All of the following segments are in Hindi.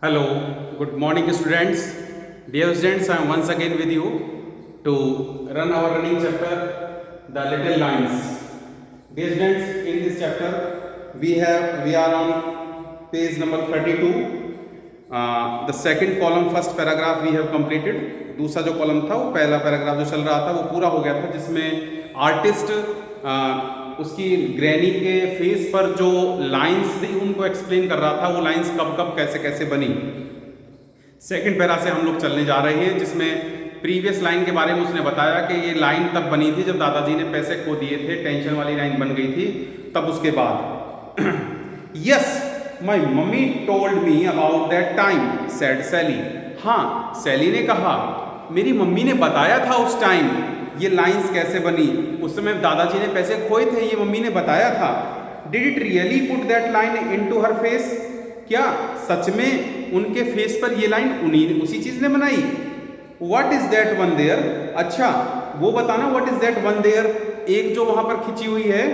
Hello, good morning students. Dear students, I am once again with you to run our running chapter, The Little Lines. Dear students, in this chapter we are on page number 32. The second column, first paragraph we have completed. दूसरा जो कॉलम था वो पहला पैराग्राफ जो चल रहा था वो पूरा हो गया था, जिसमें आर्टिस्ट उसकी ग्रैनी के फेस पर जो लाइंस थी उनको एक्सप्लेन कर रहा था, वो लाइंस कब कब कैसे कैसे बनी। सेकंड पैरा से हम लोग चलने जा रहे हैं, जिसमें प्रीवियस लाइन के बारे में उसने बताया कि ये लाइन तब बनी थी जब दादाजी ने पैसे खो दिए थे, टेंशन वाली लाइन बन गई थी। तब उसके बाद yes my mummy told me about that time said Sally. हाँ, सैली ने कहा मेरी मम्मी ने बताया था उस टाइम ये लाइंस कैसे बनी, उस समय दादाजी ने पैसे खोए थे, ये मम्मी ने बताया था। Did it really put that line into her face? क्या सच में उनके फेस पर ये लाइन उसी चीज ने बनाई? What is that one there? अच्छा वो बताना, what is that one there? एक जो वहां पर खिंची हुई है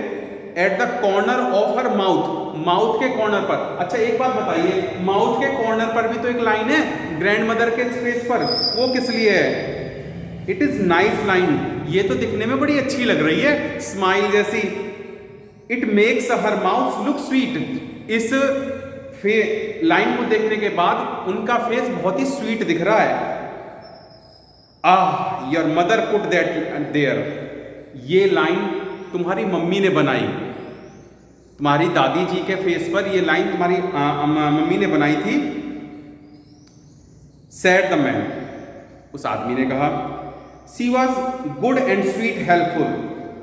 at the corner of her mouth, mouth के कॉर्नर पर। अच्छा एक बात बताइए, माउथ के कॉर्नर पर भी तो एक लाइन है ग्रैंड मदर के फेस पर, वो किस लिए है? इट इज नाइस लाइन, ये तो दिखने में बड़ी अच्छी लग रही है, स्माइल जैसी। It makes her mouth look sweet. इस लाइन को देखने के बाद उनका फेस बहुत ही स्वीट दिख रहा है। Your mother put that there, ये लाइन तुम्हारी मम्मी ने बनाई, तुम्हारी दादी जी के फेस पर ये लाइन तुम्हारी मम्मी ने बनाई थी। सैड द मैन, उस आदमी ने कहा। She was good and sweet helpful,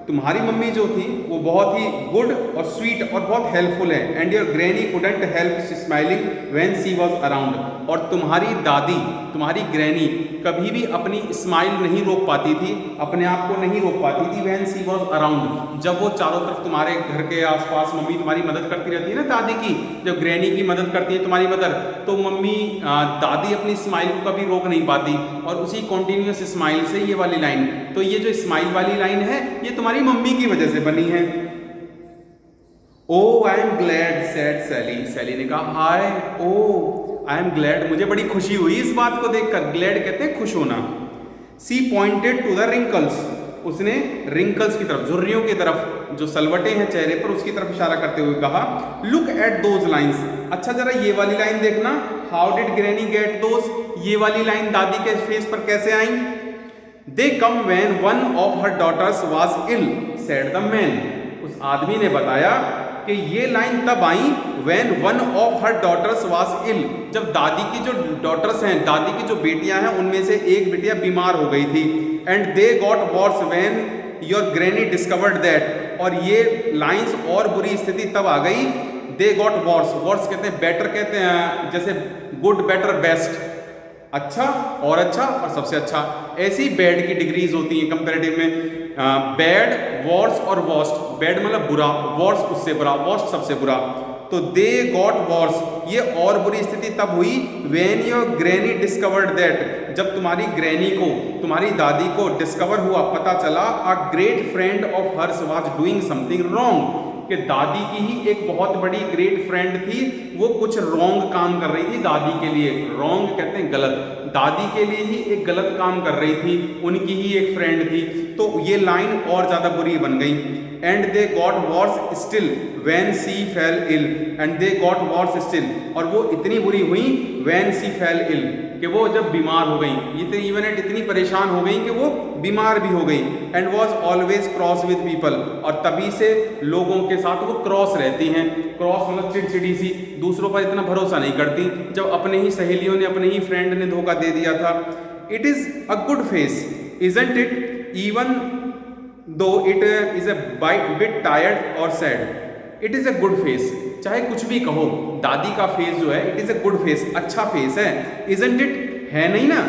तुम्हारी मम्मी जो थी वो बहुत ही गुड और स्वीट और बहुत हेल्पफुल है। And your granny couldn't help smiling when she was around, और तुम्हारी दादी, तुम्हारी ग्रैनी कभी भी अपनी स्माइल नहीं रोक पाती थी, अपने आप को नहीं रोक पाती थी। व्हेन सी वॉज अराउंड, जब वो चारों तरफ तुम्हारे घर के आसपास मम्मी तुम्हारी मदद करती रहती है ना दादी की, जब ग्रैनी की मदद करती है तुम्हारी मदर, तो मम्मी दादी अपनी स्माइल को कभी रोक नहीं पाती, और उसी कॉन्टिन्यूस स्माइल से ये वाली लाइन, तो ये जो स्माइल वाली लाइन है ये तुम्हारी मम्मी की वजह से बनी है। ओ आई एम ग्लैड सेड सैली, सैली ने कहा हाय, ओ आई एम ग्लैड, मुझे बड़ी खुशी हुई इस बात को देखकर। ग्लैड कहते हैं खुश होना। सी पॉइंटेड टू द रिंकल्स, उसने रिंकल्स की तरफ, झुर्रियों की तरफ, जो सलवटे हैं चेहरे पर उसकी तरफ इशारा करते हुए कहा लुक एट दोज लाइन्स। अच्छा जरा ये वाली लाइन देखना, how did granny get those, ये वाली लाइन दादी के फेस पर कैसे आई? They come when one of her daughters was ill said the man, उस आदमी ने बताया कि ये लाइन तब आई when one of her daughters was ill, जब दादी की जो डॉटर्स हैं, दादी की जो बेटियां हैं, उनमें से एक बेटिया बीमार हो गई थी। And they got verse when your granny discovered that, और ये लाइंस और बुरी स्थिति तब आ गई। दे गॉट वर्स, वर्स कहते हैं बेटर, कहते हैं जैसे गुड बेटर बेस्ट, अच्छा और सबसे अच्छा, ऐसी बैड की डिग्रीज होती हैं कंपैरेटिव में। बैड, वर्स और वर्स्ट, बैड मतलब बुरा, वर्स उससे बुरा, वर्स्ट सबसे बुरा। तो दे गॉट वर्स, ये और बुरी स्थिति तब हुई when your granny discovered that, जब तुम्हारी ग्रैनी को, तुम्हारी दादी को डिस्कवर हुआ, पता चला a great friend of hers was doing something wrong, कि दादी की ही एक बहुत बड़ी ग्रेट फ्रेंड थी, वो कुछ रॉन्ग काम कर रही थी दादी के लिए। रॉन्ग कहते हैं गलत, दादी के लिए ही एक गलत काम कर रही थी, उनकी ही एक फ्रेंड थी। तो ये लाइन और ज्यादा बुरी बन गई। And they got worse still when she fell ill, and they got worse still, और वो इतनी बुरी हुई व्हेन सी फेल इल, कि वो जब बीमार हो गई, इवन एट इतनी परेशान हो गई कि वो बीमार भी हो गई। And was always cross with people, और तभी से लोगों के साथ वो क्रॉस रहती हैं। क्रॉस मतलब चिड़चिड़ी सी, दूसरों पर इतना भरोसा नहीं करती, जब अपने ही सहेलियों ने, अपने ही फ्रेंड ने धोखा दे दिया था। It is a good face isn't it, even though it is a bit tired और sad. It is a good face, चाहे कुछ भी कहो, दादी का फेस जो है it is a good face, अच्छा फेस है। इजंट इट, है नहीं ना?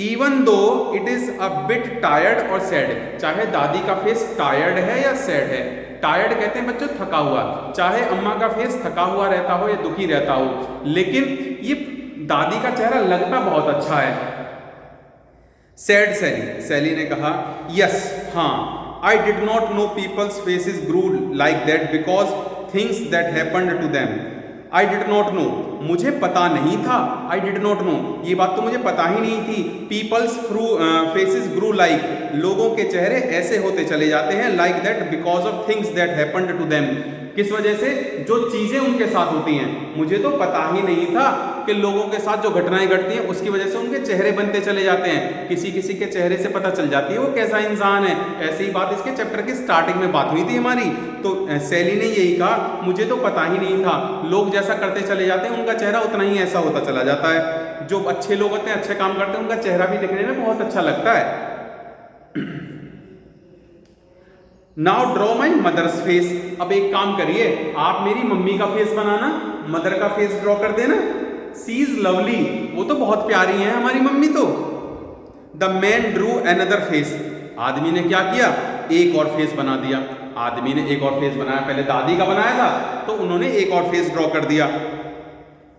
Even though it is a bit tired और सैड, चाहे दादी का फेस टायर्ड है या सैड है। टायर्ड कहते हैं बच्चों थका हुआ, चाहे अम्मा का फेस थका हुआ रहता हो या दुखी रहता हो, लेकिन ये दादी का चेहरा लगता बहुत अच्छा है। सैड सैली, सैली ने कहा यस, हाँ, I did not know people's faces grew like that because things that happened to them. I did not know, मुझे पता नहीं था। आई डिड नॉट नो, ये बात तो मुझे पता ही नहीं थी। पीपल्स फेसेस ग्रू लाइक, लोगों के चेहरे ऐसे होते चले जाते हैं, like that because of things that happened to them, किस वजह से, जो चीजें उनके साथ होती हैं। मुझे तो पता ही नहीं था कि लोगों के साथ जो घटनाएं घटती हैं उसकी वजह से उनके चेहरे बनते चले जाते हैं। किसी किसी के चेहरे से पता चल जाती है वो कैसा इंसान है। ऐसी ही बात इसके चैप्टर की स्टार्टिंग में बात हुई थी हमारी, तो सैली ने यही कहा, मुझे तो पता ही नहीं था, लोग जैसा करते चले जाते हैं उनका चेहरा उतना ही ऐसा होता चला जाता है। जो अच्छे लोग होते हैं, अच्छे काम करते हैं, उनका चेहरा भी दिखने में बहुत अच्छा लगता है। Now draw my mother's face, अब एक काम करिए, आप मेरी मम्मी का फेस बनाना, मदर का फेस ड्रॉ कर देना। सी इज लवली, वो तो बहुत प्यारी है हमारी मम्मी तो। The man Drew another face, आदमी ने क्या किया, एक और फेस बना दिया। आदमी ने एक और फेस बनाया, पहले दादी का बनाया था तो उन्होंने एक और फेस ड्रॉ कर दिया।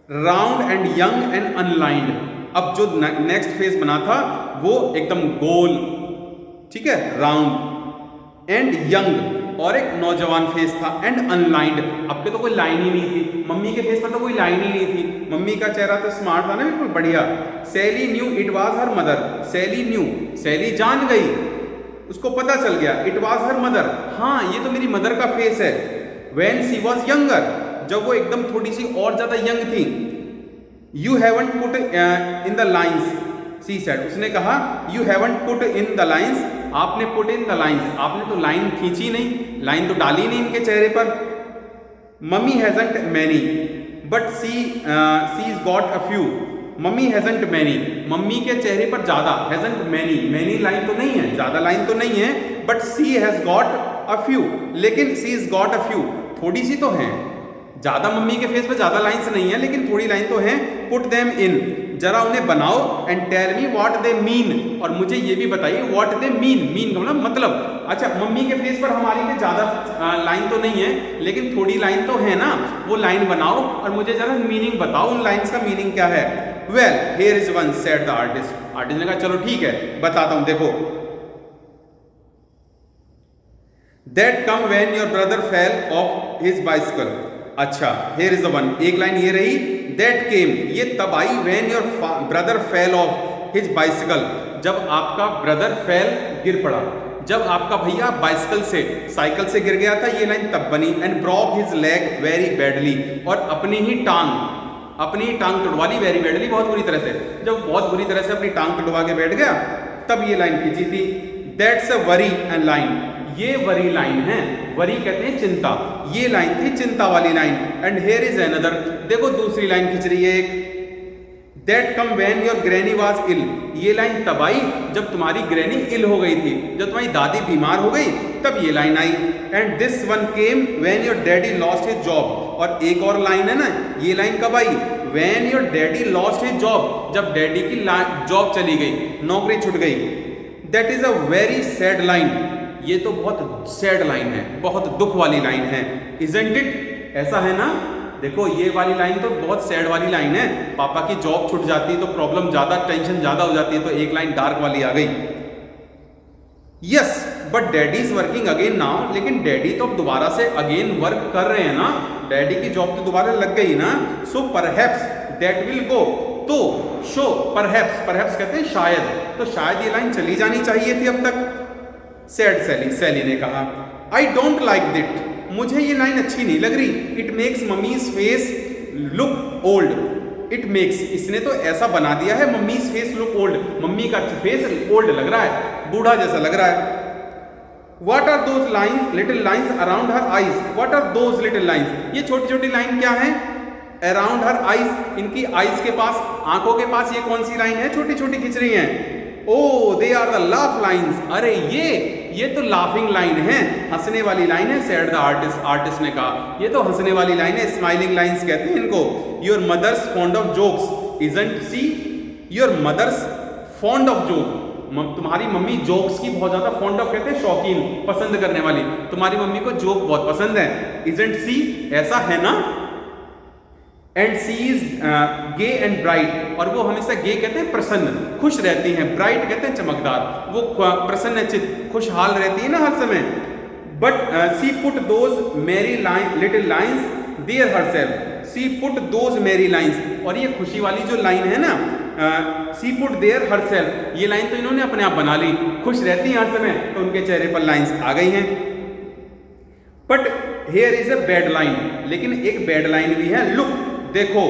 Round and young and unlined, अब जो नेक्स्ट फेस बना था वो एकदम गोल, ठीक है, राउंड एंड यंग, और एक नौजवान फेस था, एंड अनलाइंड, अब के तो कोई लाइन ही नहीं थी। मम्मी के फेस पर तो कोई लाइन ही नहीं थी, मम्मी का चेहरा तो स्मार्ट था ना, बिल्कुल बढ़िया। Sally knew it was her mother, Sally knew, Sally जान गई, उसको पता चल गया, इट वाज हर मदर, हाँ ये तो मेरी मदर का फेस है। व्हेन शी वाज यंगर, जब वो एकदम थोड़ी सी और ज्यादा यंग थी। You haven't put in the lines, she said, उसने कहा, you haven't put in the lines, आपने पुट इन द लाइन्स, आपने तो लाइन खींची नहीं, लाइन तो डाली नहीं इनके चेहरे पर। Mummy hasn't many but she is got a few, mummy hasn't many, mummy के चेहरे पर ज्यादा, हैजंट मैनी, मैनी लाइन तो नहीं है, ज्यादा लाइन तो नहीं है, but she has got a few, लेकिन she is got a few, थोड़ी सी तो है, ज्यादा मम्मी के फेस पे ज्यादा लाइंस नहीं है लेकिन थोड़ी लाइन तो है। पुट देम इन, जरा उन्हें बनाओ, and tell me what they mean, और मुझे ये भी बताइए व्हाट दे मीन, मीन का मतलब, अच्छा मम्मी के फेस पर हमारी पे ज्यादा लाइन तो नहीं है लेकिन थोड़ी लाइन तो है ना, वो लाइन बनाओ और मुझे जरा मीनिंग बताओ, उन लाइन्स का मीनिंग क्या है। Well here is one, said the artist, artist ने कहा चलो ठीक है बताता हूं, देखो। That come when your brother fell off his bicycle, अच्छा हियर इज द वन, एक लाइन ये रही, दैट केम, ये तब आई, when your brother fell off his bicycle, जब आपका ब्रदर फेल, गिर पड़ा, जब आपका भैया बाइसिकल से, साइकिल से गिर गया था, ये लाइन तब बनी। And broke his leg very badly, और अपनी ही टांग तुड़वा ली, वेरी बैडली, बहुत बुरी तरह से, जब बहुत बुरी तरह से अपनी टांग तुड़वा के बैठ गया तब ये लाइन खींची थी। That's a worry and line, ये वरी लाइन है, वरी कहते हैं चिंता, ये लाइन थी चिंता वाली line. And here is another, देखो दूसरी लाइन खिंच रही है एक, that come when your granny was ill, ये लाइन तब आई जब तुम्हारी ग्रैनी इल हो गई थी, जब तुम्हारी दादी बीमार हो गई तब ये लाइन आई। And this one came when your daddy lost his job, और एक और लाइन है ना, ये लाइन कब आई, when your daddy lost his job, जब डैडी की जॉब चली गई, नौकरी छूट गई। That is a very sad line, ये तो बहुत सैड लाइन है, बहुत दुख वाली लाइन है। इजंट इट, ऐसा है ना, देखो ये वाली लाइन तो बहुत सैड वाली लाइन है, पापा की जॉब छूट जाती है तो प्रॉब्लम ज्यादा, टेंशन ज्यादा हो जाती है, तो एक लाइन डार्क वाली आ गई। Yes but daddy is working again now, लेकिन डैडी तो अब दोबारा से अगेन वर्क कर रहे हैं ना, डैडी की जॉब तो दोबारा लग गई ना। सो परहैप्स दैट विल गो, तो शो परहैप्स, परहैप्स कहते हैं शायद, तो शायद ये लाइन चली जानी चाहिए थी अब तक। सैड सैली, सैली ने कहा, आई डोंट लाइक दिट, मुझे ये लाइन अच्छी नहीं लग रही। It makes mummies face look old, it makes, इसने तो ऐसा बना दिया है mummies face look old, mummy का फेस ओल्ड लग रहा है, बूढ़ा जैसा लग रहा है। What are those lines, little lines around her eyes? What are those little lines? ये छोटी छोटी लाइन क्या है? Around her eyes, इनकी आईज के पास, आंखों के पास ये कौन सी लाइन है छोटी छोटी खिंच रही हैं? Oh, they are the laugh lines. अरे ये तो लाफिंग लाइन है, हंसने वाली लाइन है। said the artist ने कहा, ये तो हंसने वाली लाइन है, स्माइलिंग लाइन्स कहते हैं इनको। Your mother's fond of jokes, isn't she? Your mother's fond of joke, तुम्हारी मम्मी जोक्स की बहुत ज्यादा, फॉन्ड ऑफ कहते हैं शौकीन, पसंद करने वाली, तुम्हारी मम्मी को जोक बहुत पसंद है। इजंट सी, ऐसा है ना। And she is gay and bright, और वो हमेशा गे कहते हैं प्रसन्न, खुश रहती हैं, ब्राइट कहते हैं चमकदार, वो प्रसन्न चित, खुशहाल रहती है ना हर समय। But she put those merry little lines there herself, she put those merry lines, और ये खुशी वाली जो लाइन है ना, सी पुट देयर हरसेल्फ, ये लाइन तो इन्होंने अपने आप बना ली, खुश रहती हैं हर समय तो उनके चेहरे पर लाइन्स आ गई हैं। But here is a bad line, लेकिन एक बैड लाइन भी है, लुक देखो,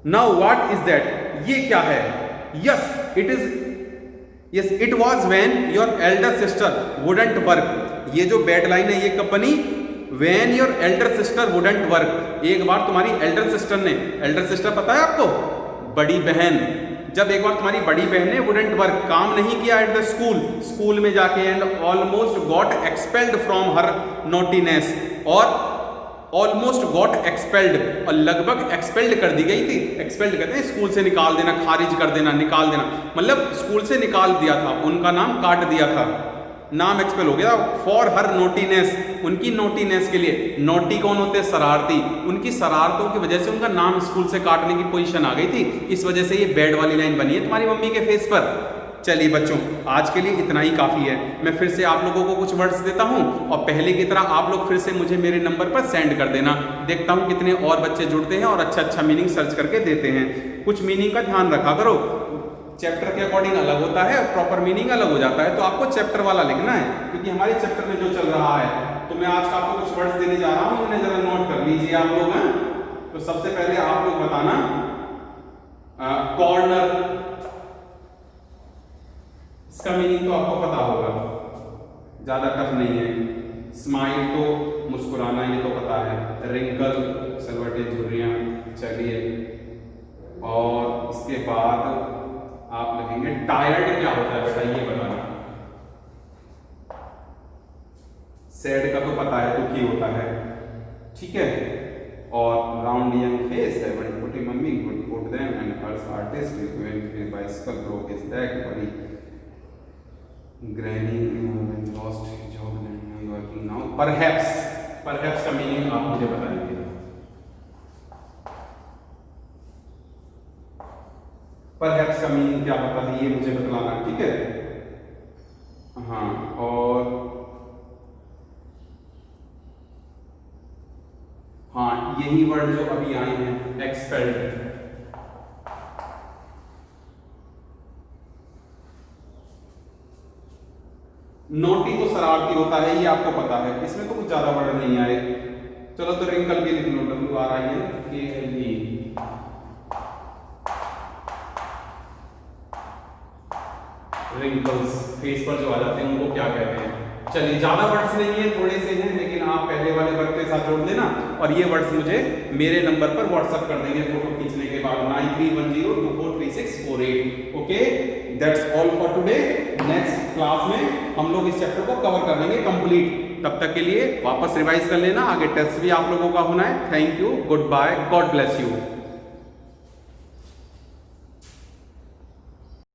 नाउ व्हाट इज दैट, ये क्या है, yes it is, yes it was when your Elder sister wouldn't work, ये जो बैड लाइन है ये कब बनी, when your Elder sister wouldn't work, एक बार तुम्हारी एल्डर सिस्टर ने, एल्डर सिस्टर पता है आपको, बड़ी बहन, जब एक बार तुम्हारी बड़ी बहन ने वुडंट वर्क, काम नहीं किया एट द स्कूल, स्कूल में जाके, and almost got expelled from her naughtiness, और ऑलमोस्ट गॉट एक्सपेल्ड, और लगभग एक्सपेल्ड कर दी गई थी, एक्सपेल्ड कहते हैं स्कूल से निकाल देना, खारिज कर देना, निकाल देना, मतलब स्कूल से निकाल दिया था, उनका नाम काट दिया था, नाम एक्सपेल हो गया, फॉर हर नोटीनेस, उनकी नोटीनेस के लिए, नोटी कौन होते हैं, शरारती, उनकी शरारतों की वजह से उनका नाम स्कूल से काटने की पोजीशन आ गई थी, इस वजह से ये बैड वाली लाइन बनी है तुम्हारी मम्मी के फेस पर। चलिए बच्चों, आज के लिए इतना ही काफ़ी है, मैं फिर से आप लोगों को कुछ वर्ड्स देता हूं, और पहले की तरह आप लोग फिर से मुझे मेरे नंबर पर सेंड कर देना, देखता हूं कितने और बच्चे जुड़ते हैं और अच्छा अच्छा मीनिंग सर्च करके देते हैं। कुछ मीनिंग का ध्यान रखा करो, चैप्टर के अकॉर्डिंग अलग होता है, प्रॉपर मीनिंग अलग हो जाता है, तो आपको चैप्टर वाला लिखना है, क्योंकि हमारे चैप्टर में जो चल रहा है, तो मैं आज आपको कुछ वर्ड्स देने जा रहा हूं, इन्हें जरा नोट कर लीजिए आप लोग हैं। तो सबसे पहले आप लोग बताना, कॉर्नर, इसका मीनिंग तो आपको पता होगा, ज्यादा टफ नहीं है। स्माइल तो मुस्कुराना, ये तो पता है। रिंकल, सलवटे, झुर्रियां। चलिए, और इसके बाद आप लिखेंगे टायर्ड, क्या होता है बेटा ये बताना। सैड का तो पता है, दुखी होता है, ठीक है। और राउंड यंग फेस है, बड़ी छोटी mummy would put them and hers artist is going to bicycle broke his leg, बड़ी granny lost his job and working now। perhaps का मीनिंग आप मुझे बताएंगे। परहैप्स का मीनिंग क्या होता है ये मुझे बतलाना, ठीक है। हाँ, और हाँ, यही वर्ड जो अभी आए हैं, एक्सपेल्ड। नोटी तो शरारती होता है, ये आपको पता है, इसमें तो कुछ ज्यादा वर्ड नहीं आए। चलो तो रिंकल भी लिख लो, WRINKLE। रिंकल्स, फेस पर जो आ जाते हैं उनको क्या कहते हैं। चलिए, ज्यादा वर्ड्स नहीं है, थोड़े से हैं, लेकिन आप पहले वाले वर्ड के साथ जोड़ देना, और ये वर्ड्स मुझे मेरे नंबर पर व्हाट्सएप कर देंगे फोटो खींचने के बाद, 9310243648। Okay, that's all for today. Next class में हम लोग इस चैप्टर को कवर कर लेंगे कंप्लीट। तब तक के लिए वापस रिवाइज कर लेना, आगे टेस्ट भी आप लोगों का होना है। Thank you, goodbye, God bless you.